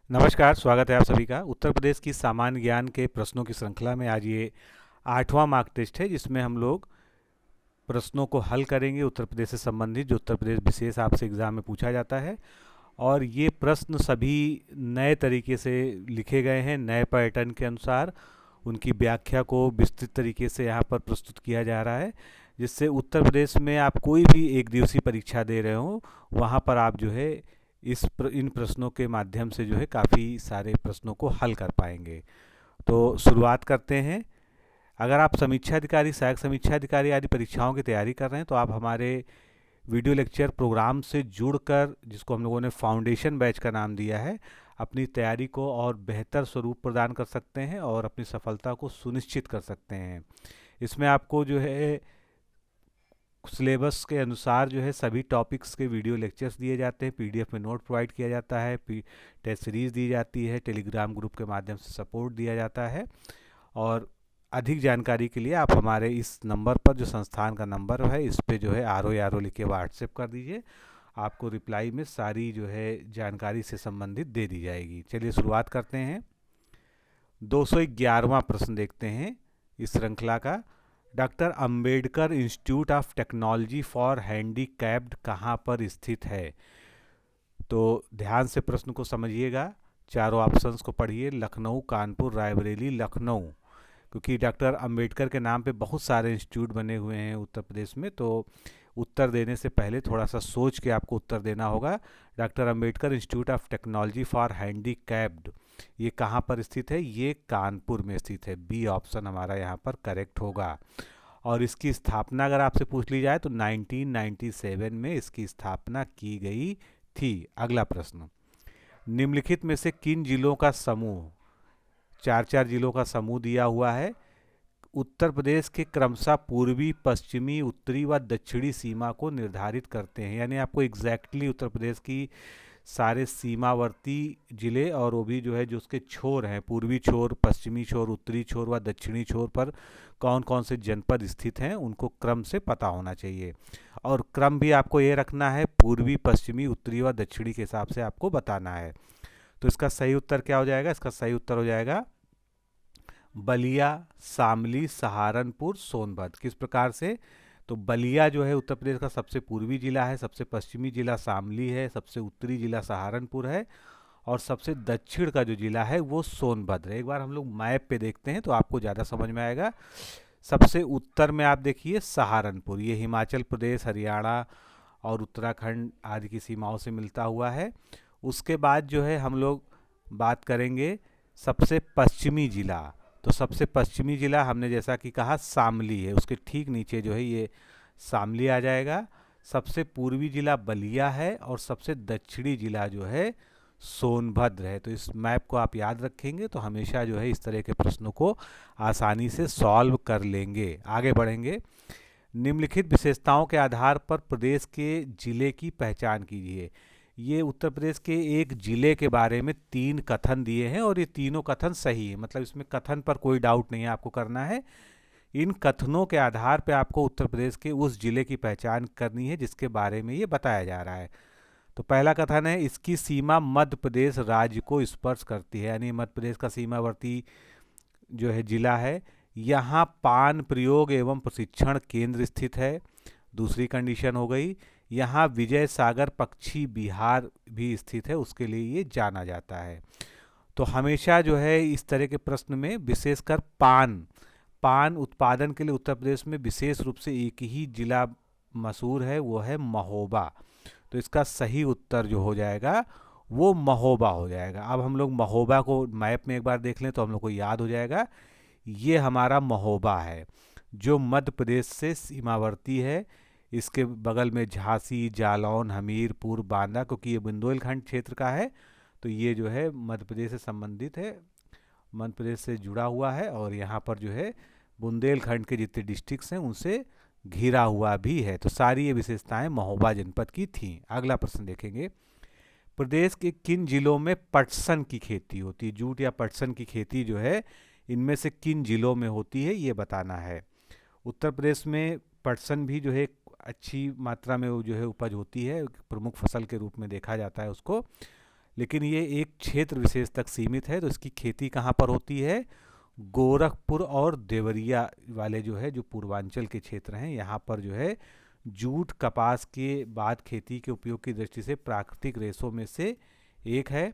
नमस्कार, स्वागत है आप सभी का। उत्तर प्रदेश की सामान्य ज्ञान के प्रश्नों की श्रृंखला में आज ये 8वां मार्क टेस्ट है, जिसमें हम लोग प्रश्नों को हल करेंगे उत्तर प्रदेश से संबंधित, जो उत्तर प्रदेश विशेष आपसे एग्जाम में पूछा जाता है। और ये प्रश्न सभी नए तरीके से लिखे गए हैं, नए पैटर्न के अनुसार उनकी व्याख्या को विस्तृत तरीके से यहाँ पर प्रस्तुत किया जा रहा है, जिससे उत्तर प्रदेश में आप कोई भी एक दिवसीय परीक्षा दे रहे हो, वहाँ पर आप जो है इन प्रश्नों के माध्यम से जो है काफ़ी सारे प्रश्नों को हल कर पाएंगे। तो शुरुआत करते हैं। अगर आप समीक्षा अधिकारी, सहायक समीक्षा अधिकारी आदि परीक्षाओं की तैयारी कर रहे हैं, तो आप हमारे वीडियो लेक्चर प्रोग्राम से जुड़कर, जिसको हम लोगों ने फाउंडेशन बैच का नाम दिया है, अपनी तैयारी को और बेहतर स्वरूप प्रदान कर सकते हैं और अपनी सफलता को सुनिश्चित कर सकते हैं। इसमें आपको जो है सिलेबस के अनुसार जो है सभी टॉपिक्स के वीडियो लेक्चर्स दिए जाते हैं, पीडीएफ में नोट प्रोवाइड किया जाता है, टेस्ट सीरीज़ दी जाती है, टेलीग्राम ग्रुप के माध्यम से सपोर्ट दिया जाता है। और अधिक जानकारी के लिए आप हमारे इस नंबर पर, जो संस्थान का नंबर है, इस पे जो है आर ओ लिख के व्हाट्सएप कर दीजिए। आपको रिप्लाई में सारी जो है जानकारी से संबंधित दे दी जाएगी। चलिए शुरुआत करते हैं। 211वां प्रश्न देखते हैं इस श्रृंखला का। Doctor Ambedkar institute of technology for handicapped कहाँ पर स्थित है? तो ध्यान से प्रश्न को समझिएगा, चारों ऑप्शंस को पढ़िए। लखनऊ, कानपुर, रायबरेली, लखनऊ। क्योंकि डॉक्टर अंबेडकर के नाम पे बहुत सारे इंस्टीट्यूट बने हुए हैं उत्तर प्रदेश में, तो उत्तर देने से पहले थोड़ा सा सोच के आपको उत्तर देना होगा। Doctor Ambedkar institute of technology for handicapped ये कहाँ पर स्थित है? ये कानपुर में स्थित है। बी ऑप्शन हमारा यहाँ पर करेक्ट होगा। और इसकी स्थापना अगर आपसे पूछ ली जाए तो 1997 में इसकी स्थापना की गई थी। अगला प्रश्न, निम्नलिखित में से किन जिलों का समूह, चार चार जिलों का समूह दिया हुआ है, उत्तर प्रदेश के क्रमशः पूर्वी, पश्चिमी, उत्तरी व दक्षिणी सीमा को निर्धारित करते हैं? यानी आपको एग्जैक्टली उत्तर प्रदेश की सारे सीमावर्ती जिले, और वो भी जो है जो उसके छोर हैं, पूर्वी छोर, पश्चिमी छोर, उत्तरी छोर व दक्षिणी छोर पर कौन कौन से जनपद स्थित हैं, उनको क्रम से पता होना चाहिए। और क्रम भी आपको ये रखना है, पूर्वी, पश्चिमी, उत्तरी व दक्षिणी के हिसाब से आपको बताना है। तो इसका सही उत्तर क्या हो जाएगा? इसका सही उत्तर हो जाएगा बलिया, शामली, सहारनपुर, सोनभद्र। किस प्रकार से? तो बलिया जो है उत्तर प्रदेश का सबसे पूर्वी जिला है, सबसे पश्चिमी जिला शामली है, सबसे उत्तरी जिला सहारनपुर है, और सबसे दक्षिण का जो जिला है वो सोनभद्र है। एक बार हम लोग मैप पे देखते हैं तो आपको ज़्यादा समझ में आएगा। सबसे उत्तर में आप देखिए सहारनपुर, ये हिमाचल प्रदेश, हरियाणा और उत्तराखंड आदि की सीमाओं से मिलता हुआ है। उसके बाद जो है हम लोग बात करेंगे सबसे पश्चिमी जिला। तो सबसे पश्चिमी जिला हमने जैसा कि कहा शामली है, उसके ठीक नीचे जो है ये शामली आ जाएगा। सबसे पूर्वी जिला बलिया है और सबसे दक्षिणी जिला जो है सोनभद्र है। तो इस मैप को आप याद रखेंगे तो हमेशा जो है इस तरह के प्रश्नों को आसानी से सॉल्व कर लेंगे। आगे बढ़ेंगे। निम्नलिखित विशेषताओं के आधार पर प्रदेश के जिले की पहचान कीजिए। ये उत्तर प्रदेश के एक जिले के बारे में 3 कथन दिए हैं और ये तीनों कथन सही है, मतलब इसमें कथन पर कोई डाउट नहीं है आपको करना है। इन कथनों के आधार पर आपको उत्तर प्रदेश के उस जिले की पहचान करनी है जिसके बारे में ये बताया जा रहा है। तो पहला कथन है, इसकी सीमा मध्य प्रदेश राज्य को स्पर्श करती है, यानी मध्य प्रदेश का सीमावर्ती जो है जिला है। यहाँ पान प्रयोग एवं प्रशिक्षण केंद्र स्थित है। दूसरी कंडीशन हो गई, यहाँ विजय सागर पक्षी विहार भी स्थित है, उसके लिए ये जाना जाता है। तो हमेशा जो है इस तरह के प्रश्न में विशेषकर पान उत्पादन के लिए उत्तर प्रदेश में विशेष रूप से एक ही जिला मशहूर है, वो है महोबा। तो इसका सही उत्तर जो हो जाएगा वो महोबा हो जाएगा। अब हम लोग महोबा को मैप में एक बार देख लें तो हम लोग को याद हो जाएगा, ये हमारा महोबा है जो मध्य प्रदेश से सीमावर्ती है। इसके बगल में झांसी, जालौन, हमीरपुर, बांदा, क्योंकि ये बुंदेलखंड क्षेत्र का है तो ये जो है मध्य प्रदेश से संबंधित है, मध्य प्रदेश से जुड़ा हुआ है। और यहाँ पर जो है बुंदेलखंड के जितने डिस्ट्रिक्ट्स हैं उनसे घिरा हुआ भी है। तो सारी ये विशेषताएं महोबा जनपद की थीं। अगला प्रश्न देखेंगे, प्रदेश के किन जिलों में पटसन की खेती होती है? जूट या पटसन की खेती जो है इनमें से किन जिलों में होती है ये बताना है। उत्तर प्रदेश में पटसन भी जो है अच्छी मात्रा में वो जो है उपज होती है, प्रमुख फसल के रूप में देखा जाता है उसको। लेकिन ये एक क्षेत्र विशेष तक सीमित है। तो इसकी खेती कहाँ पर होती है? गोरखपुर और देवरिया वाले जो है, जो पूर्वांचल के क्षेत्र हैं, यहाँ पर जो है जूट कपास के बाद खेती के उपयोग की दृष्टि से प्राकृतिक रेशों में से एक है।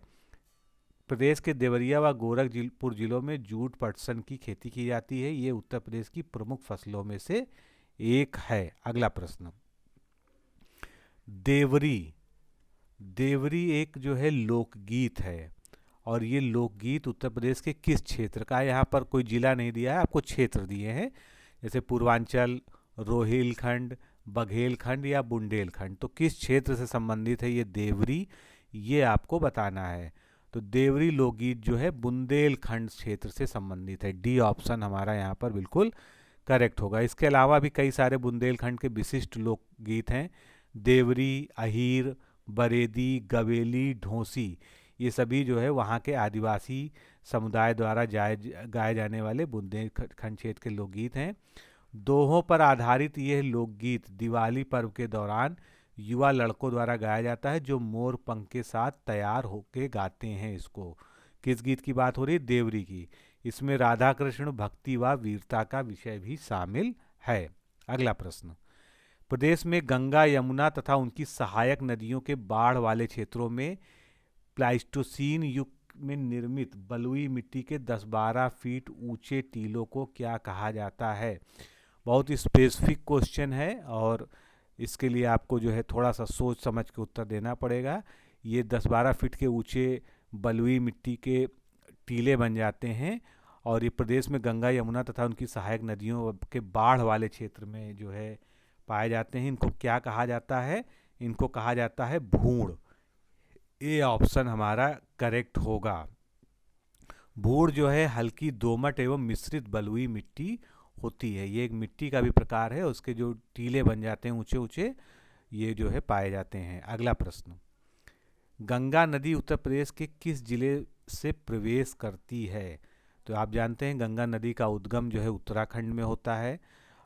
प्रदेश के देवरिया व गोरखपुर जिलों में जूट पटसन की खेती की जाती है। ये उत्तर प्रदेश की प्रमुख फसलों में से एक है। अगला प्रश्न, देवरी। देवरी एक जो है लोकगीत है, और ये लोकगीत उत्तर प्रदेश के किस क्षेत्र का है? यहाँ पर कोई जिला नहीं दिया है, आपको क्षेत्र दिए हैं, जैसे पूर्वांचल, रोहिलखंड, बघेलखंड या बुंदेलखंड। तो किस क्षेत्र से संबंधित है ये देवरी, ये आपको बताना है। तो देवरी लोकगीत जो है बुंदेलखंड क्षेत्र से संबंधित है। डी ऑप्शन हमारा यहाँ पर बिल्कुल करेक्ट होगा। इसके अलावा भी कई सारे बुंदेलखंड के विशिष्ट लोकगीत हैं। देवरी, अहीर, बरेदी, गवेली, ढोसी, ये सभी जो है वहाँ के आदिवासी समुदाय द्वारा गाए जाने वाले बुंदेलखंड क्षेत्र के लोकगीत हैं। दोहों पर आधारित यह लोकगीत दिवाली पर्व के दौरान युवा लड़कों द्वारा गाया जाता है, जो मोर पंख के साथ तैयार होके गाते हैं इसको। किस गीत की बात हो रही है? देवरी की। इसमें राधा कृष्ण, भक्ति व वीरता का विषय भी शामिल है। अगला प्रश्न, प्रदेश में गंगा, यमुना तथा उनकी सहायक नदियों के बाढ़ वाले क्षेत्रों में प्लाइस्टोसीन युग में निर्मित बलुई मिट्टी के 10-12 फीट ऊंचे टीलों को क्या कहा जाता है? बहुत ही स्पेसिफिक क्वेश्चन है, और इसके लिए आपको जो है थोड़ा सा सोच समझ के उत्तर देना पड़ेगा। ये 10-12 फीट के ऊंचे बलुई मिट्टी के टीले बन जाते हैं, और ये प्रदेश में गंगा, यमुना तथा उनकी सहायक नदियों के बाढ़ वाले क्षेत्र में जो है पाए जाते हैं। इनको क्या कहा जाता है? इनको कहा जाता है भूड़। ए ऑप्शन हमारा करेक्ट होगा। भूड़ जो है हल्की दोमट एवं मिश्रित बलुई मिट्टी होती है। ये एक मिट्टी का भी प्रकार है, उसके जो टीले बन जाते हैं ऊंचे ऊंचे, ये जो है पाए जाते हैं। अगला प्रश्न, गंगा नदी उत्तर प्रदेश के किस जिले से प्रवेश करती है? तो आप जानते हैं गंगा नदी का उद्गम जो है उत्तराखंड में होता है,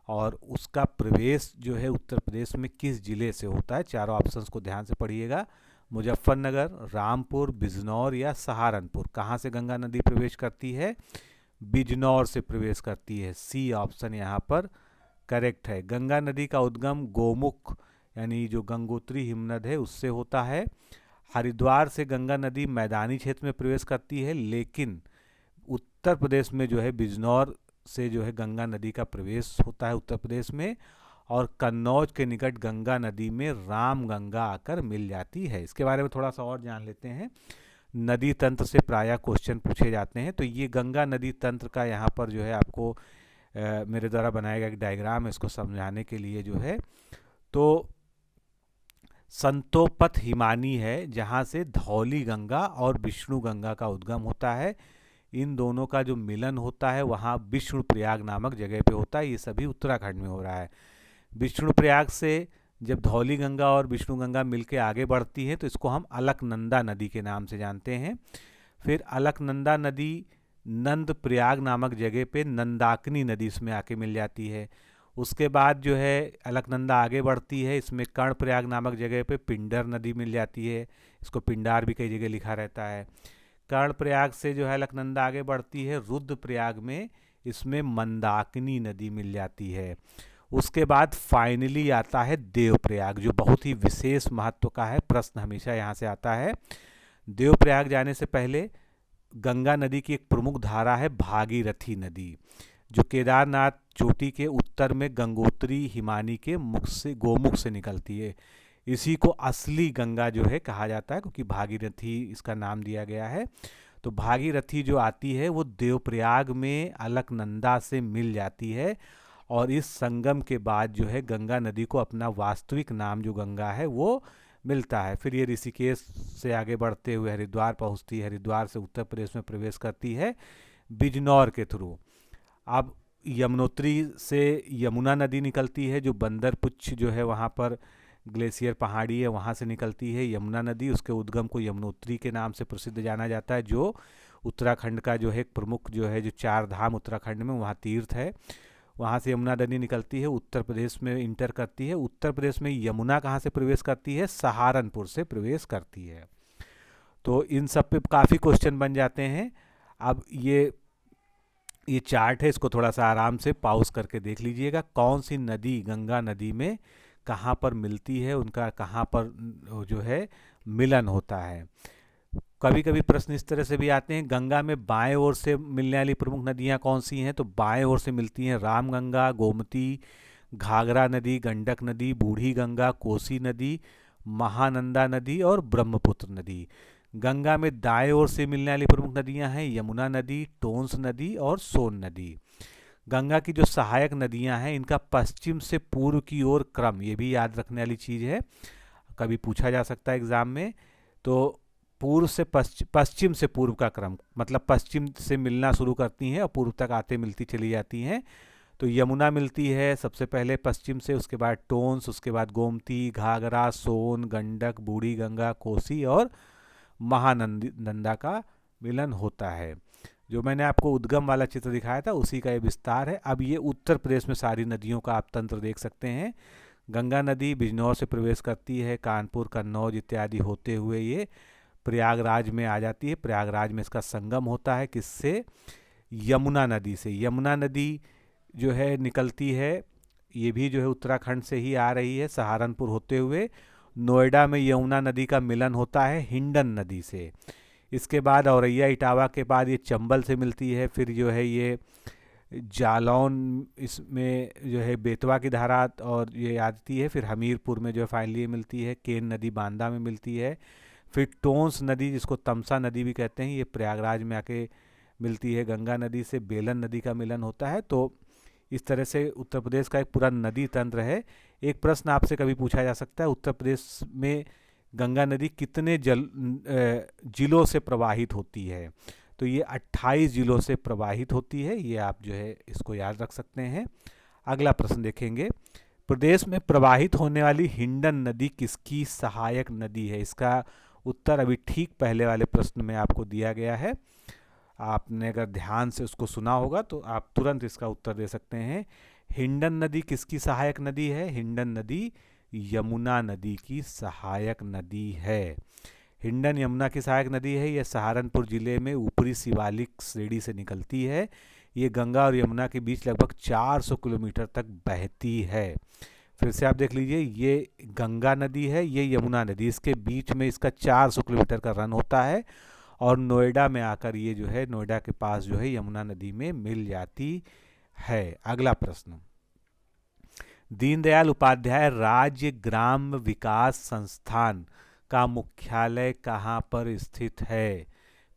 और उसका प्रवेश जो है उत्तर प्रदेश में किस जिले से होता है? चारों ऑप्शंस को ध्यान से पढ़िएगा। मुजफ्फरनगर, रामपुर, बिजनौर या सहारनपुर। कहाँ से गंगा नदी प्रवेश करती है? बिजनौर से प्रवेश करती है। सी ऑप्शन यहाँ पर करेक्ट है। गंगा नदी का उद्गम गोमुख यानी जो गंगोत्री हिमनद है उससे होता है। हरिद्वार से गंगा नदी मैदानी क्षेत्र में प्रवेश करती है, लेकिन उत्तर प्रदेश में जो है बिजनौर से जो है गंगा नदी का प्रवेश होता है उत्तर प्रदेश में, और कन्नौज के निकट गंगा नदी में राम गंगा आकर मिल जाती है। इसके बारे में थोड़ा सा और जान लेते हैं। नदी तंत्र से प्रायः क्वेश्चन पूछे जाते हैं, तो ये गंगा नदी तंत्र का यहाँ पर जो है आपको मेरे द्वारा बनाया गया एक डायग्राम है, इसको समझाने के लिए जो है, तो संतोपथ हिमानी है, जहाँ से धौली गंगा और विष्णु गंगा का उद्गम होता है। इन दोनों का जो मिलन होता है वहाँ विष्णुप्रयाग नामक जगह पे होता है। ये सभी उत्तराखंड में हो रहा है। विष्णुप्रयाग से जब धौली गंगा और विष्णु गंगा मिलके आगे बढ़ती है तो इसको हम अलकनंदा नदी के नाम से जानते हैं। फिर अलकनंदा नदी नंद प्रयाग नामक जगह पे नंदाकिनी नदी इसमें आके मिल जाती है। उसके बाद जो है अलकनंदा आगे बढ़ती है, इसमें कर्णप्रयाग नामक जगह पे पिंडर नदी मिल जाती है, इसको पिंडार भी कई जगह लिखा रहता है। कर्णप्रयाग से जो है अलकनंदा आगे बढ़ती है रुद्रप्रयाग में, इसमें मंदाकिनी नदी मिल जाती है। उसके बाद फाइनली आता है देवप्रयाग, जो बहुत ही विशेष महत्व का है। प्रश्न हमेशा यहाँ से आता है। देवप्रयाग जाने से पहले गंगा नदी की एक प्रमुख धारा है भागीरथी नदी, जो केदारनाथ चोटी के उत्तर में गंगोत्री हिमानी के मुख से गोमुख से निकलती है। इसी को असली गंगा जो है कहा जाता है, क्योंकि भागीरथी इसका नाम दिया गया है। तो भागीरथी जो आती है वो देवप्रयाग में अलकनंदा से मिल जाती है, और इस संगम के बाद जो है गंगा नदी को अपना वास्तविक नाम जो गंगा है वो मिलता है। फिर ये ऋषिकेश से आगे बढ़ते हुए हरिद्वार पहुंचती है, हरिद्वार से उत्तर प्रदेश में प्रवेश करती है बिजनौर के थ्रू। अब यमुनोत्री से यमुना नदी निकलती है, जो बंदरपुच्छ जो है वहाँ पर ग्लेशियर पहाड़ी है वहाँ से निकलती है यमुना नदी। उसके उद्गम को यमुनोत्री के नाम से प्रसिद्ध जाना जाता है, जो उत्तराखंड का जो है एक प्रमुख जो है जो 4 धाम उत्तराखंड में वहाँ तीर्थ है, वहाँ से यमुना नदी निकलती है, उत्तर प्रदेश में इंटर करती है। उत्तर प्रदेश में यमुना कहाँ से प्रवेश करती है? सहारनपुर से प्रवेश करती है। तो इन सब पे काफ़ी क्वेश्चन बन जाते हैं। अब ये चार्ट है, इसको थोड़ा सा आराम से पॉज करके देख लीजिएगा। कौन सी नदी गंगा नदी में कहाँ पर मिलती है, उनका कहाँ पर जो है मिलन होता है। कभी कभी प्रश्न इस तरह से भी आते हैं, गंगा में बाएं ओर से मिलने वाली प्रमुख नदियाँ कौन सी हैं? तो बाएं ओर से मिलती हैं रामगंगा, गोमती, घाघरा नदी, गंडक नदी, बूढ़ी गंगा, कोसी नदी, महानंदा नदी और ब्रह्मपुत्र नदी। गंगा में दाएं ओर से मिलने वाली प्रमुख नदियां हैं यमुना नदी, टोंस नदी और सोन नदी। गंगा की जो सहायक नदियां हैं इनका पश्चिम से पूर्व की ओर क्रम, ये भी याद रखने वाली चीज़ है, कभी पूछा जा सकता है एग्जाम में। तो पूर्व से पश्चिम से पूर्व का क्रम, मतलब पश्चिम से मिलना शुरू करती हैं और पूर्व तक आते मिलती चली जाती हैं। तो यमुना मिलती है सबसे पहले पश्चिम से, उसके बाद टोंस, उसके बाद गोमती, घाघरा, सोन, गंडक, बूढ़ी गंगा, कोसी और महानंदा का मिलन होता है। जो मैंने आपको उद्गम वाला चित्र दिखाया था उसी का ये विस्तार है। अब ये उत्तर प्रदेश में सारी नदियों का आप तंत्र देख सकते हैं। गंगा नदी बिजनौर से प्रवेश करती है, कानपुर, कन्नौज इत्यादि होते हुए ये प्रयागराज में आ जाती है। प्रयागराज में इसका संगम होता है किससे? यमुना नदी से। यमुना नदी जो है निकलती है, ये भी जो है उत्तराखंड से ही आ रही है, सहारनपुर होते हुए नोएडा में यमुना नदी का मिलन होता है हिंडन नदी से। इसके बाद औरैया इटावा के बाद ये चंबल से मिलती है, फिर जो है ये जालौन इसमें जो है बेतवा की धारा और ये आती है, फिर हमीरपुर में जो है फाइनली मिलती है, केन नदी बांदा में मिलती है, फिर टोंस नदी जिसको तमसा नदी भी कहते हैं ये प्रयागराज में आके मिलती है, गंगा नदी से बेलन नदी का मिलन होता है। तो इस तरह से उत्तर प्रदेश का एक पूरा नदी तंत्र है। एक प्रश्न आपसे कभी पूछा जा सकता है, उत्तर प्रदेश में गंगा नदी कितने जिलों से प्रवाहित होती है? तो ये 28 जिलों से प्रवाहित होती है, ये आप जो है इसको याद रख सकते हैं। अगला प्रश्न देखेंगे, प्रदेश में प्रवाहित होने वाली हिंडन नदी किसकी सहायक नदी है? इसका उत्तर अभी ठीक पहले वाले प्रश्न में आपको दिया गया है। आपने अगर ध्यान से उसको सुना होगा तो आप तुरंत इसका उत्तर दे सकते हैं। हिंडन नदी किसकी सहायक नदी है? हिंडन नदी यमुना नदी की सहायक नदी है। हिंडन यमुना की सहायक नदी है, यह सहारनपुर जिले में ऊपरी शिवालिक श्रेणी से निकलती है। ये गंगा और यमुना के बीच लगभग 400 किलोमीटर तक बहती है। फिर से आप देख लीजिए, ये गंगा नदी है, ये यमुना नदी, इसके बीच में इसका 400 किलोमीटर का रन होता है और नोएडा में आकर ये जो है नोएडा के पास जो है यमुना नदी में मिल जाती है। अगला प्रश्न, दीनदयाल उपाध्याय राज्य ग्राम विकास संस्थान का मुख्यालय कहाँ पर स्थित है?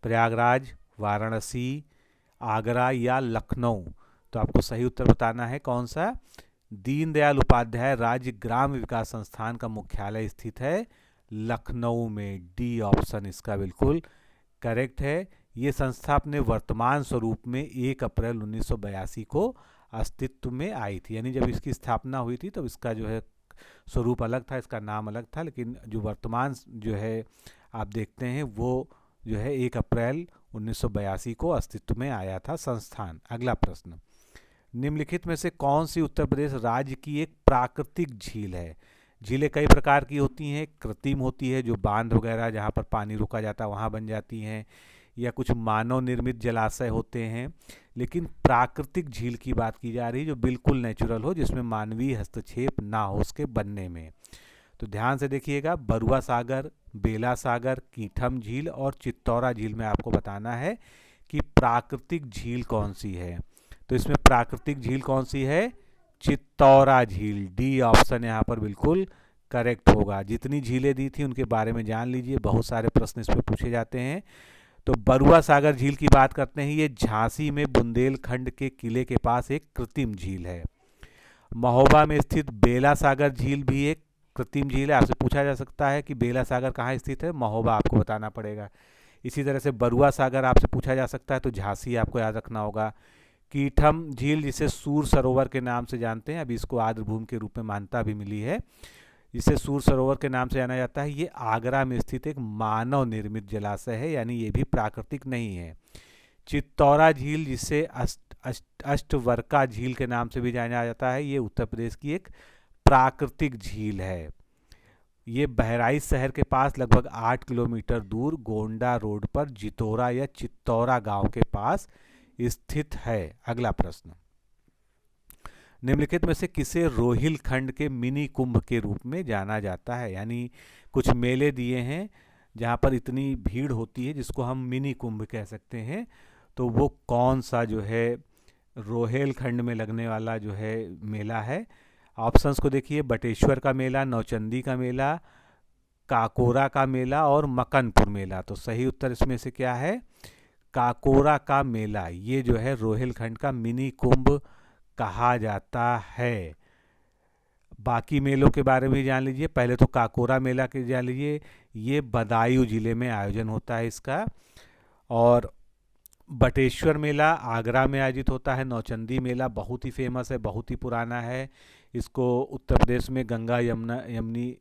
प्रयागराज, वाराणसी, आगरा या लखनऊ? तो आपको सही उत्तर बताना है कौन सा। दीनदयाल उपाध्याय राज्य ग्राम विकास संस्थान का मुख्यालय स्थित है लखनऊ में। डी ऑप्शन इसका बिल्कुल करेक्ट है। ये संस्था अपने वर्तमान स्वरूप में 1 अप्रैल 1982 को अस्तित्व में आई थी, यानी जब इसकी स्थापना हुई थी तो इसका जो है स्वरूप अलग था, इसका नाम अलग था, लेकिन जो वर्तमान जो है आप देखते हैं वो जो है 1 अप्रैल 1982 को अस्तित्व में आया था संस्थान। अगला प्रश्न, निम्नलिखित में से कौन सी उत्तर प्रदेश राज्य की एक प्राकृतिक झील है? झीलें कई प्रकार की होती हैं, कृत्रिम होती है जो बांध वगैरह जहाँ पर पानी रुका जाता है वहाँ बन जाती हैं, या कुछ मानव निर्मित जलाशय होते हैं, लेकिन प्राकृतिक झील की बात की जा रही है जो बिल्कुल नेचुरल हो, जिसमें मानवीय हस्तक्षेप ना हो उसके बनने में। तो ध्यान से देखिएगा, बरुआ सागर, बेला सागर, कीठम झील और चित्तौरा झील में आपको बताना है कि प्राकृतिक झील कौन सी है। तो इसमें प्राकृतिक झील कौन सी है? चित्तौरा झील। डी ऑप्शन यहाँ पर बिल्कुल करेक्ट होगा। जितनी झीलें दी थी उनके बारे में जान लीजिए, बहुत सारे प्रश्न इस पर पूछे जाते हैं। तो बरुआ सागर झील की बात करते हैं, ये झांसी में बुंदेलखंड के किले के पास एक कृत्रिम झील है। महोबा में स्थित बेला सागर झील भी एक कृत्रिम झील है। आपसे पूछा जा सकता है कि बेला सागर कहाँ स्थित है, महोबा आपको बताना पड़ेगा। इसी तरह से बरुआ सागर आपसे पूछा जा सकता है तो झांसी आपको याद रखना होगा। कीठम झील जिसे सूर सरोवर के नाम से जानते हैं, अभी इसको आर्द्रभूमि के रूप में मान्यता भी मिली है, जिसे सूर सरोवर के नाम से जाना जाता है, ये आगरा में स्थित एक मानव निर्मित जलाशय है, यानी ये भी प्राकृतिक नहीं है। चित्तौरा झील जिसे अष्टवर्का झील के नाम से भी जाना जाता है, ये उत्तर प्रदेश की एक प्राकृतिक झील है। ये बहराइच शहर के पास लगभग 8 किलोमीटर दूर गोंडा रोड पर जितौरा या चित्तौरा गांव के पास स्थित है। अगला प्रश्न, निम्नलिखित में से किसे रोहिलखंड के मिनी कुंभ के रूप में जाना जाता है? यानी कुछ मेले दिए हैं जहाँ पर इतनी भीड़ होती है जिसको हम मिनी कुंभ कह सकते हैं, तो वो कौन सा जो है रोहिलखंड में लगने वाला जो है मेला है? ऑप्शंस को देखिए, बटेश्वर का मेला, नौचंदी का मेला, काकोरा का मेला और मकनपुर मेला। तो सही उत्तर इसमें से क्या है? काकोरा का मेला। ये जो है रोहिलखंड का मिनी कुंभ कहा जाता है। बाकी मेलों के बारे में जान लीजिए। पहले तो काकोरा मेला के जान लीजिए, ये बदायूं जिले में आयोजन होता है इसका। और बटेश्वर मेला आगरा में आयोजित होता है। नौचंदी मेला बहुत ही फेमस है, बहुत ही पुराना है। इसको उत्तर प्रदेश में गंगा यमुनी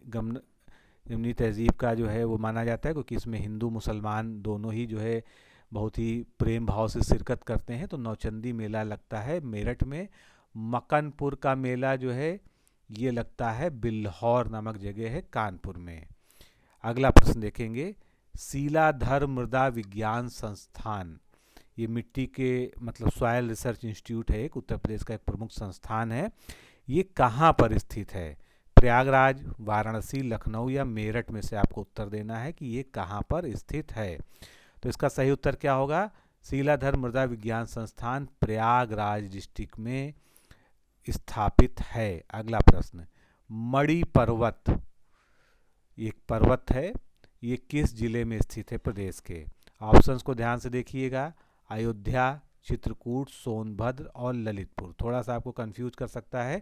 तहजीब का जो है वो माना जाता है, क्योंकि इसमें हिंदू मुसलमान दोनों ही जो है बहुत ही प्रेम भाव से शिरकत करते हैं। तो नौचंदी मेला लगता है मेरठ में। मकनपुर का मेला जो है ये लगता है बिल्हौर नामक जगह है कानपुर में। अगला प्रश्न देखेंगे, सीलाधर मृदा विज्ञान संस्थान, ये मिट्टी के मतलब सॉयल रिसर्च इंस्टीट्यूट है, एक उत्तर प्रदेश का एक प्रमुख संस्थान है। ये कहाँ पर स्थित है? प्रयागराज, वाराणसी, लखनऊ या मेरठ में से आपको उत्तर देना है कि ये कहाँ पर स्थित है। तो इसका सही उत्तर क्या होगा? सीलाधर मृदा विज्ञान संस्थान प्रयागराज डिस्ट्रिक्ट में स्थापित है। अगला प्रश्न, मणि पर्वत, एक पर्वत है, ये किस जिले में स्थित है प्रदेश के? ऑप्शंस को ध्यान से देखिएगा, अयोध्या, चित्रकूट, सोनभद्र और ललितपुर। थोड़ा सा आपको कंफ्यूज कर सकता है,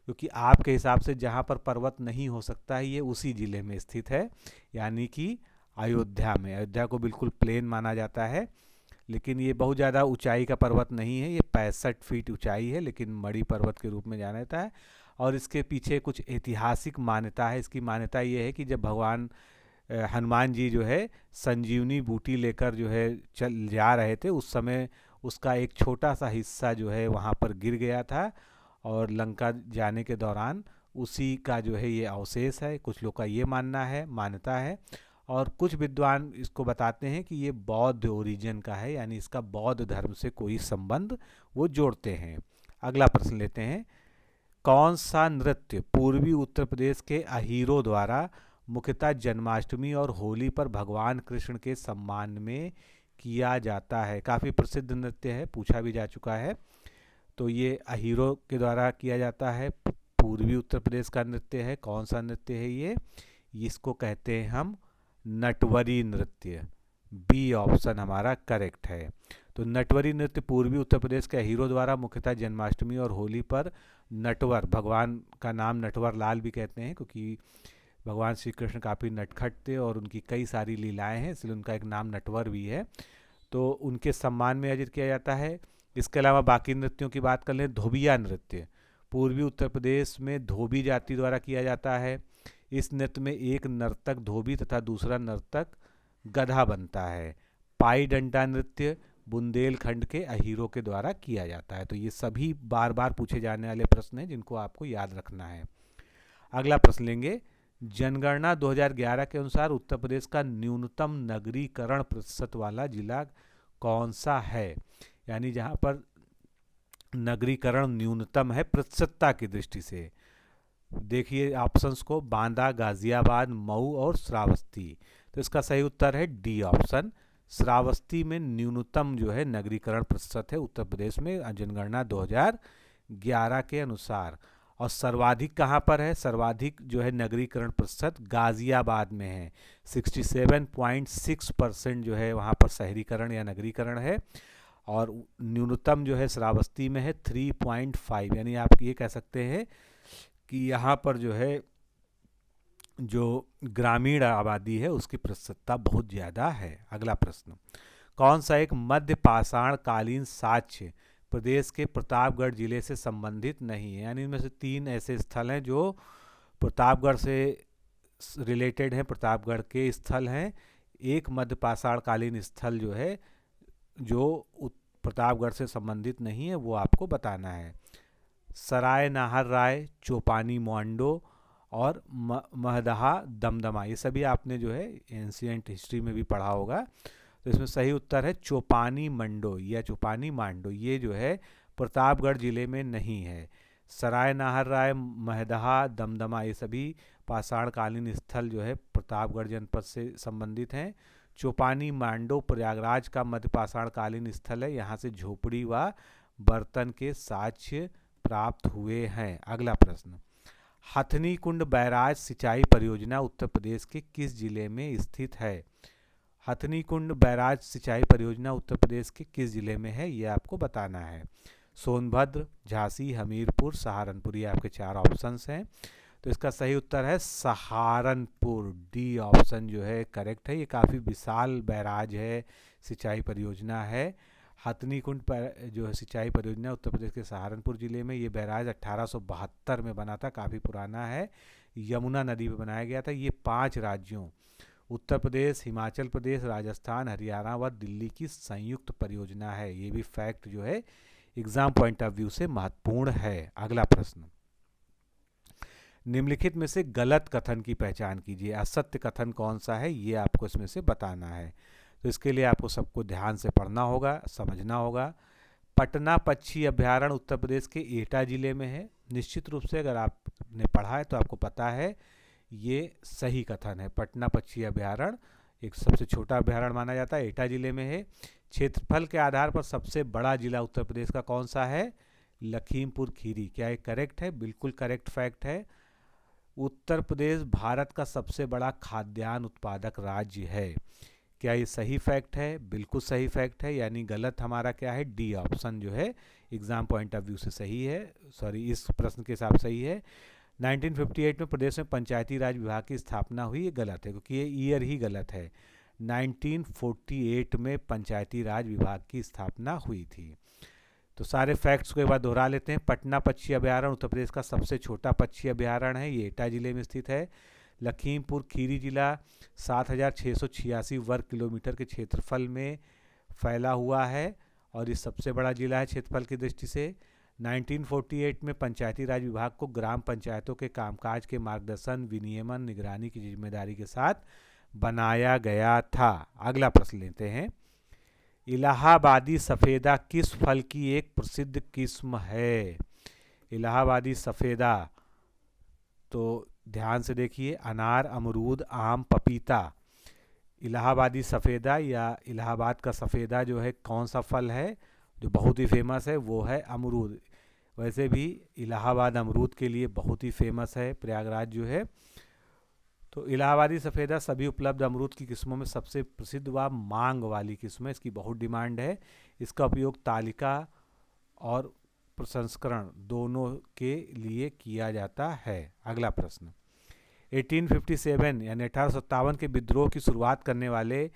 क्योंकि आपके हिसाब से जहाँ पर पर्वत नहीं हो सकता है ये उसी जिले में स्थित है, यानी कि अयोध्या में। अयोध्या को बिल्कुल प्लेन माना जाता है, लेकिन ये बहुत ज़्यादा ऊंचाई का पर्वत नहीं है, ये 65 फीट ऊंचाई है, लेकिन मणि पर्वत के रूप में जाना जाता है। और इसके पीछे कुछ ऐतिहासिक मान्यता है। इसकी मान्यता ये है कि जब भगवान हनुमान जी जो है संजीवनी बूटी लेकर जो है चल जा रहे थे, उस समय उसका एक छोटा सा हिस्सा जो है वहाँ पर गिर गया था, और लंका जाने के दौरान उसी का जो है ये अवशेष है। कुछ लोग का ये मानना है, मान्यता है। और कुछ विद्वान इसको बताते हैं कि ये बौद्ध ओरिजिन का है, यानी इसका बौद्ध धर्म से कोई संबंध वो जोड़ते हैं। अगला प्रश्न लेते हैं, कौन सा नृत्य पूर्वी उत्तर प्रदेश के अहीरों द्वारा मुख्यतः जन्माष्टमी और होली पर भगवान कृष्ण के सम्मान में किया जाता है? काफ़ी प्रसिद्ध नृत्य है, पूछा भी जा चुका है। तो ये अहीरों के द्वारा किया जाता है, पूर्वी उत्तर प्रदेश का नृत्य है। कौन सा नृत्य है ये? इसको कहते हैं हम नटवरी नृत्य। बी ऑप्शन हमारा करेक्ट है। तो नटवरी नृत्य पूर्वी उत्तर प्रदेश के हीरो द्वारा मुख्यतः जन्माष्टमी और होली पर नटवर, भगवान का नाम नटवर लाल भी कहते हैं, क्योंकि भगवान श्री कृष्ण काफ़ी नटखट थे और उनकी कई सारी लीलाएं हैं, इसलिए उनका एक नाम नटवर भी है। तो उनके सम्मान में आयोजित किया जाता है। इसके अलावा बाकी नृत्यों की बात कर लें, धोबिया नृत्य पूर्वी उत्तर प्रदेश में धोबी जाति द्वारा किया जाता है। इस नृत्य में एक नर्तक धोबी तथा दूसरा नर्तक गधा बनता है। पाई डंडा नृत्य बुंदेलखंड के अहीरों के द्वारा किया जाता है। तो ये सभी बार बार पूछे जाने वाले प्रश्न हैं जिनको आपको याद रखना है। अगला प्रश्न लेंगे, जनगणना 2011 के अनुसार उत्तर प्रदेश का न्यूनतम नगरीकरण प्रतिशत वाला जिला कौन सा है? यानी जहाँ पर नगरीकरण न्यूनतम है प्रतिशतता की दृष्टि से। देखिए ऑप्शंस को, बांदा, गाजियाबाद, मऊ और श्रावस्ती। तो इसका सही उत्तर है डी ऑप्शन, श्रावस्ती में न्यूनतम जो है नगरीकरण प्रतिशत है उत्तर प्रदेश में जनगणना 2011 के अनुसार। और सर्वाधिक कहाँ पर है? सर्वाधिक जो है नगरीकरण प्रतिशत गाजियाबाद में है। 67.6% जो है वहाँ पर शहरीकरण या नगरीकरण है, और न्यूनतम जो है श्रावस्ती में है 3.5। यानी आप ये कह सकते हैं कि यहाँ पर जो है जो ग्रामीण आबादी है उसकी प्रतिशतता बहुत ज़्यादा है। अगला प्रश्न, कौन सा एक मध्य पाषाण कालीन साक्ष्य प्रदेश के प्रतापगढ़ जिले से संबंधित नहीं है? यानी इनमें से 3 ऐसे स्थल हैं जो प्रतापगढ़ से रिलेटेड हैं, प्रतापगढ़ के स्थल हैं। एक मध्य पाषाण कालीन स्थल जो है जो प्रतापगढ़ से संबंधित नहीं है, वो आपको बताना है। सराय नाहर राय, चौपानी मोंडो और महदहा दमदमा, ये सभी आपने जो है एंशियंट हिस्ट्री में भी पढ़ा होगा। तो इसमें सही उत्तर है चौपानी मंडो या चौपानी मांडो, ये जो है प्रतापगढ़ जिले में नहीं है। सराय नाहर राय, महदहा, दमदमा ये सभी पाषाण कालीन स्थल जो है प्रतापगढ़ जनपद से संबंधित हैं। चौपानी मांडो प्रयागराज का मध्य पाषाण कालीन स्थल है, यहाँ से झोपड़ी व बर्तन के साक्ष्य प्राप्त हुए हैं। अगला प्रश्न, हथनी कुंड बैराज सिंचाई परियोजना उत्तर प्रदेश के किस जिले में स्थित है? हथनी कुंड बैराज सिंचाई परियोजना उत्तर प्रदेश के किस जिले में है, ये आपको बताना है। सोनभद्र, झांसी, हमीरपुर, सहारनपुर, ये आपके 4 ऑप्शंस हैं। तो इसका सही उत्तर है सहारनपुर, डी ऑप्शन जो है करेक्ट है। ये काफ़ी विशाल बैराज है, सिंचाई परियोजना है। हथनी कुंड जो है सिंचाई परियोजना उत्तर प्रदेश के सहारनपुर जिले में, ये बैराज 1872 में बना था, काफ़ी पुराना है। यमुना नदी पर बनाया गया था। ये 5 राज्यों उत्तर प्रदेश, हिमाचल प्रदेश, राजस्थान, हरियाणा व दिल्ली की संयुक्त परियोजना है। ये भी फैक्ट जो है एग्जाम पॉइंट ऑफ व्यू से महत्वपूर्ण है। अगला प्रश्न, निम्नलिखित में से गलत कथन की पहचान कीजिए। असत्य कथन कौन सा है, ये आपको इसमें से बताना है। तो इसके लिए आपको सबको ध्यान से पढ़ना होगा, समझना होगा। पटना पक्षी अभ्यारण्य उत्तर प्रदेश के एटा जिले में है। निश्चित रूप से अगर आपने पढ़ा है तो आपको पता है ये सही कथन है। पटना पक्षी अभ्यारण्य एक सबसे छोटा अभ्यारण्य माना जाता है, एटा जिले में है। क्षेत्रफल के आधार पर सबसे बड़ा जिला उत्तर प्रदेश का कौन सा है? लखीमपुर खीरी। क्या ये करेक्ट है? बिल्कुल करेक्ट फैक्ट है। उत्तर प्रदेश भारत का सबसे बड़ा खाद्यान्न उत्पादक राज्य है। क्या ये सही फैक्ट है? बिल्कुल सही फैक्ट है। यानी गलत हमारा क्या है? डी ऑप्शन जो है एग्जाम पॉइंट ऑफ व्यू से सही है, सॉरी इस प्रश्न के हिसाब सही है। 1958 में प्रदेश में पंचायती राज विभाग की स्थापना हुई, ये गलत है क्योंकि ये ईयर ही गलत है। 1948 में पंचायती राज विभाग की स्थापना हुई थी। तो सारे फैक्ट्स को एक बार दोहरा लेते हैं। पटना पक्षी अभ्यारण्य उत्तर प्रदेश का सबसे छोटा पक्षी अभ्यारण्य है, ये एटा जिले में स्थित है। लखीमपुर खीरी जिला 7,686 वर्ग किलोमीटर के क्षेत्रफल में फैला हुआ है और ये सबसे बड़ा जिला है क्षेत्रफल की दृष्टि से। 1948 में पंचायती राज विभाग को ग्राम पंचायतों के कामकाज के मार्गदर्शन, विनियमन, निगरानी की जिम्मेदारी के साथ बनाया गया था। अगला प्रश्न लेते हैं, इलाहाबादी सफ़ेदा किस फल की एक प्रसिद्ध किस्म है? इलाहाबादी सफ़ेदा, तो ध्यान से देखिए, अनार, अमरूद, आम, पपीता। इलाहाबादी सफ़ेदा या इलाहाबाद का सफ़ेदा जो है कौन सा फल है जो बहुत ही फेमस है? वो है अमरूद। वैसे भी इलाहाबाद अमरूद के लिए बहुत ही फेमस है, प्रयागराज जो है। तो इलाहाबादी सफ़ेदा सभी उपलब्ध अमरूद की किस्मों में सबसे प्रसिद्ध व मांग वाली किस्म है, इसकी बहुत डिमांड है। इसका उपयोग तालिका और प्रसंस्करण दोनों के लिए किया जाता है। अगला प्रश्न, 1857 यानी 1857 के विद्रोह की शुरुआत करने वाले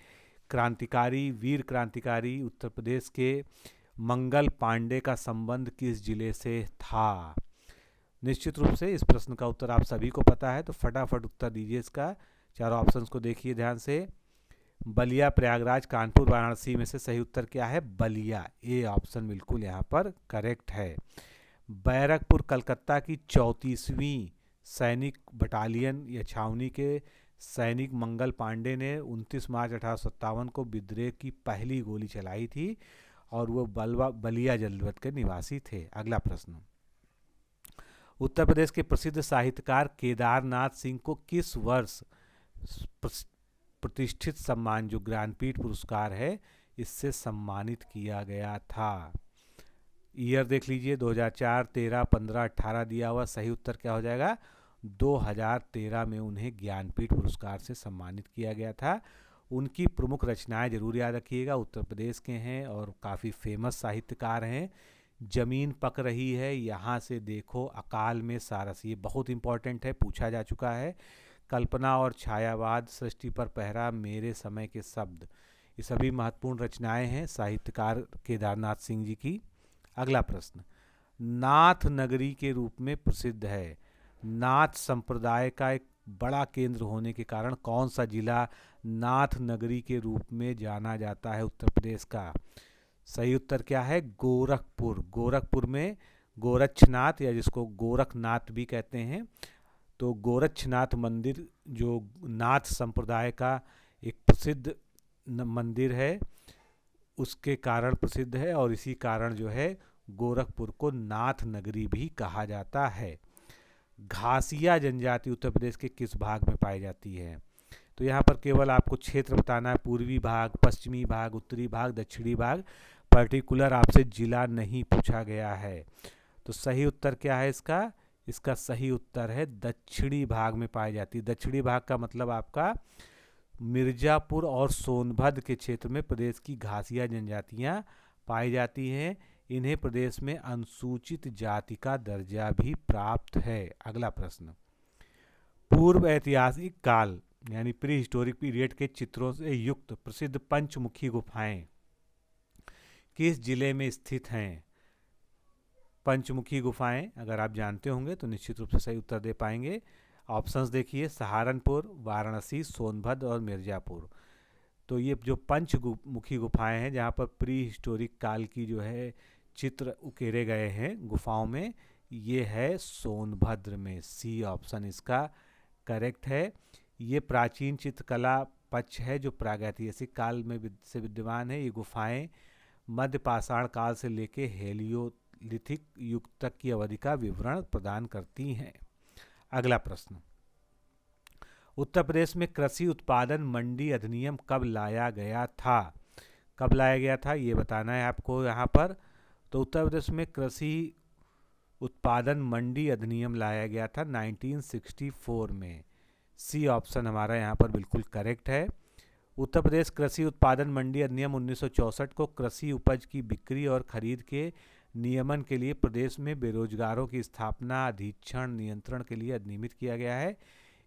क्रांतिकारी, वीर क्रांतिकारी उत्तर प्रदेश के मंगल पांडे का संबंध किस जिले से था? निश्चित रूप से इस प्रश्न का उत्तर आप सभी को पता है, तो फटाफट उत्तर दीजिए इसका। चारों ऑप्शंस को देखिए ध्यान से। बलिया, प्रयागराज, कानपुर, वाराणसी में से सही उत्तर क्या है? बलिया, ए ऑप्शन बिल्कुल यहाँ पर करेक्ट है। बैरकपुर कलकत्ता की 34वीं सैनिक बटालियन या छावनी के सैनिक मंगल पांडे ने 29 मार्च 1857 को विद्रोह की पहली गोली चलाई थी और वो बलिया जनपद के निवासी थे। अगला प्रश्न, उत्तर प्रदेश के प्रसिद्ध साहित्यकार केदारनाथ सिंह को किस वर्ष प्रतिष्ठित सम्मान जो ज्ञानपीठ पुरस्कार है इससे सम्मानित किया गया था? ईयर देख लीजिए, 2004, 13, 15, 18 दिया हुआ। सही उत्तर क्या हो जाएगा? 2013 में उन्हें ज्ञानपीठ पुरस्कार से सम्मानित किया गया था। उनकी प्रमुख रचनाएं जरूर याद रखिएगा, उत्तर प्रदेश के हैं और काफ़ी फेमस साहित्यकार हैं। जमीन पक रही है, यहाँ से देखो, अकाल में सारस, ये बहुत इंपॉर्टेंट है, पूछा जा चुका है। कल्पना और छायावाद, सृष्टि पर पहरा, मेरे समय के शब्द, ये सभी महत्वपूर्ण रचनाएं हैं साहित्यकार केदारनाथ सिंह जी की। अगला प्रश्न, नाथ नगरी के रूप में प्रसिद्ध है। नाथ संप्रदाय का एक बड़ा केंद्र होने के कारण कौन सा जिला नाथ नगरी के रूप में जाना जाता है उत्तर प्रदेश का? सही उत्तर क्या है? गोरखपुर। गोरखपुर में गोरक्षनाथ या जिसको गोरखनाथ भी कहते हैं, तो गोरक्षनाथ मंदिर जो नाथ संप्रदाय का एक प्रसिद्ध मंदिर है, उसके कारण प्रसिद्ध है, और इसी कारण जो है गोरखपुर को नाथ नगरी भी कहा जाता है। घासिया जनजाति उत्तर प्रदेश के किस भाग में पाई जाती है? तो यहाँ पर केवल आपको क्षेत्र बताना है, पूर्वी भाग, पश्चिमी भाग, उत्तरी भाग, दक्षिणी भाग, पर्टिकुलर आपसे जिला नहीं पूछा गया है। तो सही उत्तर क्या है इसका? इसका सही उत्तर है दक्षिणी भाग में पाई जाती है। दक्षिणी भाग का मतलब आपका मिर्जापुर और सोनभद्र के क्षेत्र में प्रदेश की घासिया जनजातियां पाई जाती हैं। इन्हें प्रदेश में अनुसूचित जाति का दर्जा भी प्राप्त है। अगला प्रश्न, पूर्व ऐतिहासिक काल यानी प्री हिस्टोरिक पीरियड के चित्रों से युक्त प्रसिद्ध पंचमुखी गुफाएं किस जिले में स्थित हैं? पंचमुखी गुफाएं अगर आप जानते होंगे तो निश्चित रूप से सही उत्तर दे पाएंगे। ऑप्शंस देखिए, सहारनपुर, वाराणसी, सोनभद्र और मिर्जापुर। तो ये जो पंचमुखी गुफाएं हैं जहाँ पर प्री हिस्टोरिक काल की जो है चित्र उकेरे गए हैं गुफाओं में, ये है सोनभद्र में। सी ऑप्शन इसका करेक्ट है। ये प्राचीन चित्रकला पक्ष है जो प्रागैतिहासिक काल में से विद्यमान है। ये गुफाएं मध्य पाषाण काल से लेके हेलियोलिथिक युग तक की अवधि का विवरण प्रदान करती हैं। अगला प्रश्न, उत्तर प्रदेश में कृषि उत्पादन मंडी अधिनियम कब लाया गया था? कब लाया गया था ये बताना है आपको यहाँ पर। तो उत्तर प्रदेश में कृषि उत्पादन मंडी अधिनियम लाया गया था 1964 में। सी ऑप्शन हमारा यहाँ पर बिल्कुल करेक्ट है। उत्तर प्रदेश कृषि उत्पादन मंडी अधिनियम 1964 को कृषि उपज की बिक्री और खरीद के नियमन के लिए प्रदेश में बेरोजगारों की स्थापना, अधीक्षण, नियंत्रण के लिए अधिनियमित किया गया है।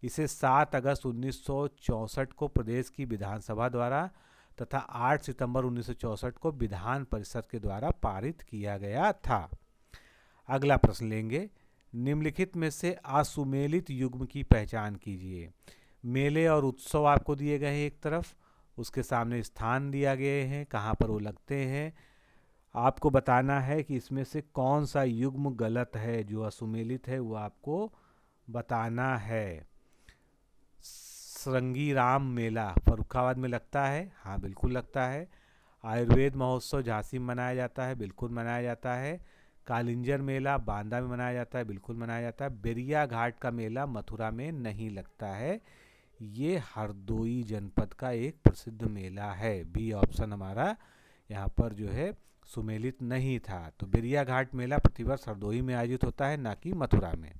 इसे 7 अगस्त 1964 को प्रदेश की विधानसभा द्वारा तथा 8 सितंबर 1964 को विधान परिषद के द्वारा पारित किया गया था। अगला प्रश्न लेंगे, निम्नलिखित में से असुमेलित युग्म की पहचान कीजिए। मेले और उत्सव आपको दिए गए हैं एक तरफ, उसके सामने स्थान दिया गए हैं, कहाँ पर वो लगते हैं। आपको बताना है कि इसमें से कौन सा युग्म गलत है, जो असुमेलित है वो आपको बताना है। श्रृंगीराम मेला फर्रुखाबाद में लगता है, हाँ बिल्कुल लगता है। आयुर्वेद महोत्सव झांसी में मनाया जाता है, बिल्कुल मनाया जाता है। कालिंजर मेला बांदा में मनाया जाता है, बिल्कुल मनाया जाता है। बेरिया घाट का मेला मथुरा में नहीं लगता है, ये हरदोई जनपद का एक प्रसिद्ध मेला है। बी ऑप्शन हमारा यहाँ पर जो है सुमेलित नहीं था। तो बेरिया घाट मेला प्रतिवर्ष हरदोई में आयोजित होता है, ना कि मथुरा में।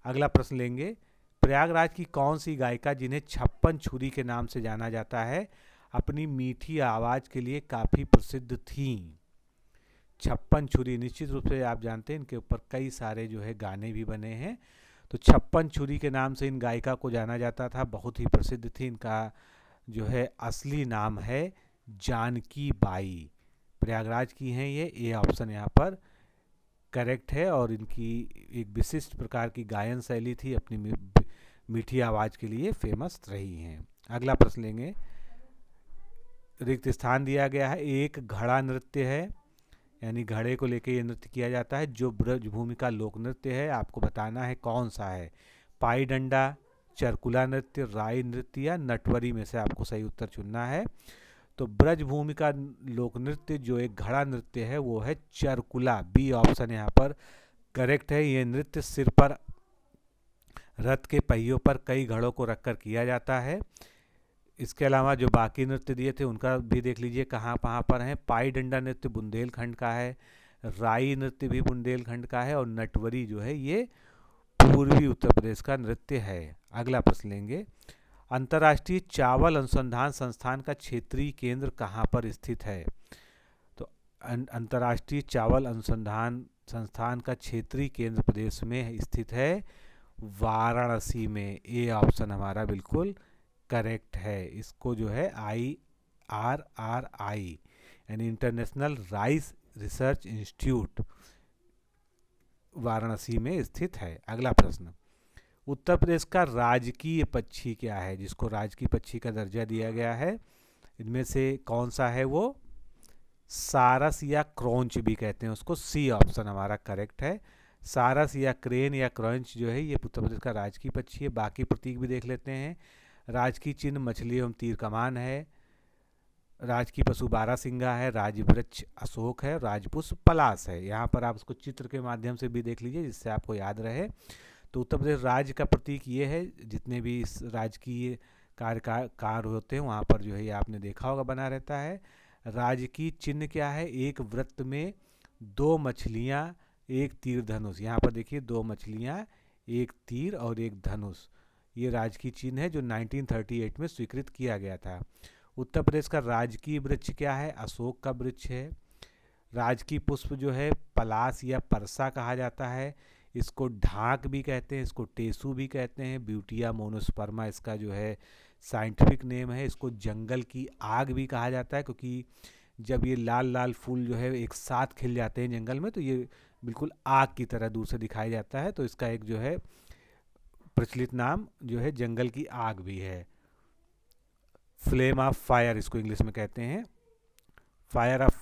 अगला प्रश्न लेंगे, प्रयागराज की कौन सी गायिका जिन्हें 56 छुरी के नाम से जाना जाता है अपनी मीठी आवाज़ के लिए काफ़ी प्रसिद्ध थीं? 56 छुरी निश्चित रूप से आप जानते हैं, इनके ऊपर कई सारे जो है गाने भी बने हैं। तो 56 छुरी के नाम से इन गायिका को जाना जाता था, बहुत ही प्रसिद्ध थी। इनका जो है असली नाम है जानकी बाई, प्रयागराज की हैं ये। ए ऑप्शन यहाँ पर करेक्ट है। और इनकी एक विशिष्ट प्रकार की गायन शैली थी, अपनी मीठी आवाज़ के लिए फेमस रही हैं। अगला प्रश्न लेंगे, रिक्त स्थान दिया गया है, एक घड़ा नृत्य है, यानी घड़े को लेकर ये नृत्य किया जाता है, जो ब्रजभूमि का लोक नृत्य है। आपको बताना है कौन सा है, पाई डंडा, चरकुला नृत्य, राई नृत्य या नटवरी में से आपको सही उत्तर चुनना है। तो ब्रजभूमि का लोक नृत्य जो एक घड़ा नृत्य है वो है चरकुला। बी ऑप्शन यहाँ पर करेक्ट है। ये नृत्य सिर पर रथ के पहियों पर कई घड़ों को रखकर किया जाता है। इसके अलावा जो बाकी नृत्य दिए थे उनका भी देख लीजिए कहाँ कहाँ पर हैं। पाई डंडा नृत्य बुंदेलखंड का है, राई नृत्य भी बुंदेलखंड का है, और नटवरी जो है ये पूर्वी उत्तर प्रदेश का नृत्य है। अगला प्रश्न लेंगे, अंतर्राष्ट्रीय चावल अनुसंधान संस्थान का क्षेत्रीय केंद्र कहाँ पर स्थित है? तो अंतर्राष्ट्रीय चावल अनुसंधान संस्थान का क्षेत्रीय केंद्र प्रदेश में स्थित है, वाराणसी में। ए ऑप्शन हमारा बिल्कुल करेक्ट है। इसको जो है IRRI यानी international rice research institute Varanasi में स्थित है। अगला प्रश्न, उत्तर प्रदेश का राजकीय पक्षी क्या है, जिसको राजकीय पक्षी का दर्जा दिया गया है? इनमें से कौन सा है वो? सारस या क्रोंच भी कहते हैं उसको। सी ऑप्शन हमारा करेक्ट है। सारस या क्रेन या क्रंच जो है ये उत्तर प्रदेश का राजकीय पक्षी है। बाकी प्रतीक भी देख लेते हैं। राजकीय चिन्ह मछली एवं तीर कमान है। राजकीय पशु बारहसिंगा है। राजवृक्ष अशोक है। राजपुष्प पलाश है। यहाँ पर आप उसको चित्र के माध्यम से भी देख लीजिए जिससे आपको याद रहे। तो उत्तर प्रदेश राज्य का प्रतीक ये है। जितने भी इस राजकीय कार्य होते हैं वहाँ पर जो है ये आपने देखा होगा बना रहता है। राजकीय चिन्ह क्या है? एक वृत्त में 2 मछलियाँ, एक तीर धनुष। यहाँ पर देखिए 2 मछलियाँ, एक तीर और एक धनुष। ये राजकीय चिन्ह है जो 1938 में स्वीकृत किया गया था। उत्तर प्रदेश का राजकीय वृक्ष क्या है? अशोक का वृक्ष है। राजकीय पुष्प जो है पलाश या परसा कहा जाता है। इसको ढाक भी कहते हैं, इसको टेसू भी कहते हैं। ब्यूटिया मोनोस्पर्मा इसका जो है साइंटिफिक नेम है। इसको जंगल की आग भी कहा जाता है क्योंकि जब ये लाल लाल फूल जो है एक साथ खिल जाते हैं जंगल में तो ये बिल्कुल आग की तरह दूर से दिखाई जाता है। तो इसका एक जो है प्रचलित नाम जो है जंगल की आग भी है। फ्लेम ऑफ फायर इसको इंग्लिश में कहते हैं, फायर ऑफ।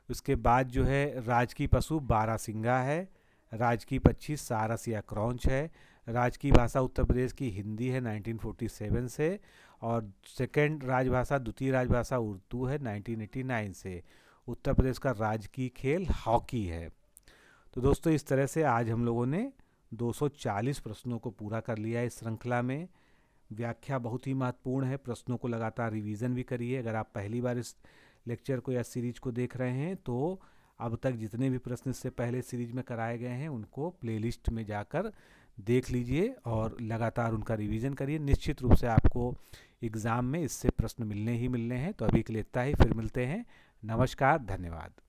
उसके बाद जो है राजकीय पशु बारहसिंगा है। राजकीय पक्षी सारस या क्रॉन्च है। राजकीय भाषा उत्तर प्रदेश की हिंदी है 1947 से, और सेकंड राजभाषा, द्वितीय राजभाषा उर्दू है 1989 से। उत्तर प्रदेश का राजकीय खेल हॉकी है। तो दोस्तों इस तरह से आज हम लोगों ने 240 प्रश्नों को पूरा कर लिया है इस श्रृंखला में। व्याख्या बहुत ही महत्वपूर्ण है, प्रश्नों को लगातार रिवीजन भी करिए। अगर आप पहली बार इस लेक्चर को या सीरीज को देख रहे हैं तो अब तक जितने भी प्रश्न इससे पहले सीरीज में कराए गए हैं उनको प्लेलिस्ट में जाकर देख लीजिए और लगातार उनका रिवीजन करिए। निश्चित रूप से आपको एग्ज़ाम में इससे प्रश्न मिलने ही मिलने हैं। तो अभी के लिए इतना ही, फिर मिलते हैं। नमस्कार, धन्यवाद।